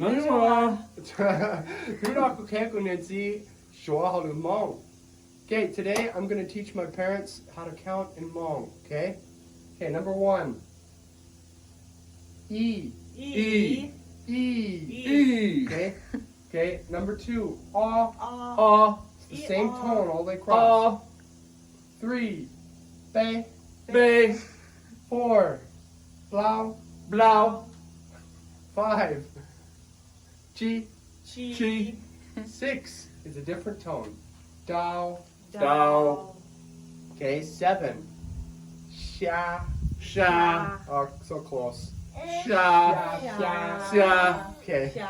nói mà. Thứ đó có thể con nên gì số hào được Hmong. Okay, today I'm going to teach my parents how to count in Hmong. Okay. Okay, number 1. E. E. E. Okay. Okay. Number 2. Ah. It's the same tone all the way across. 3. Bay. B. 4. Blau. Blau. 5. Chi. Chi. 6 is a different tone. Dao. Dao. Okay, 7. Sha. Sha. Oh, so close. Sha. Sha. Okay.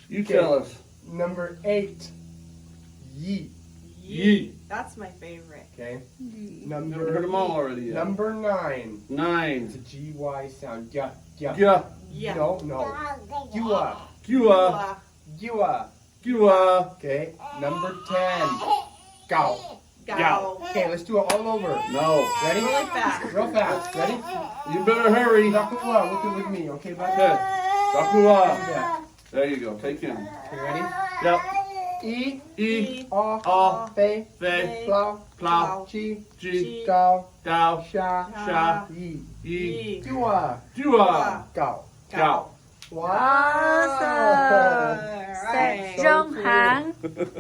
You tell us. Number 8. Yi. Yi. That's my favorite. Okay. Never heard them all already yet. Number 9. It's 9. a GY sound. Yeah. Yeah. Yeah. Yeah. No. Gua. Qhia. Gua. Qhia. Okay. Number 10. Gao. Gao. Okay, let's do it all over. No. Ready? Really fast. Real fast. Ready? You better hurry. Zakua. Look it with me. Okay, bud? Okay. Zakua. Yeah. There you go. Take him. Okay, ready? Yep. E. E. Ah. Fei. Fe. Blau. Plow. Chi. G. Gao. Dao. Sha. Sha. Yi. Yi. Gua. Qhia. Gao. Gao. Wow. Alright. Rong hang.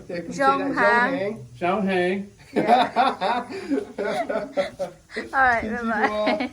They can say Zhong that. hang. Zhong Xiao hang. hang. All right, bye bye.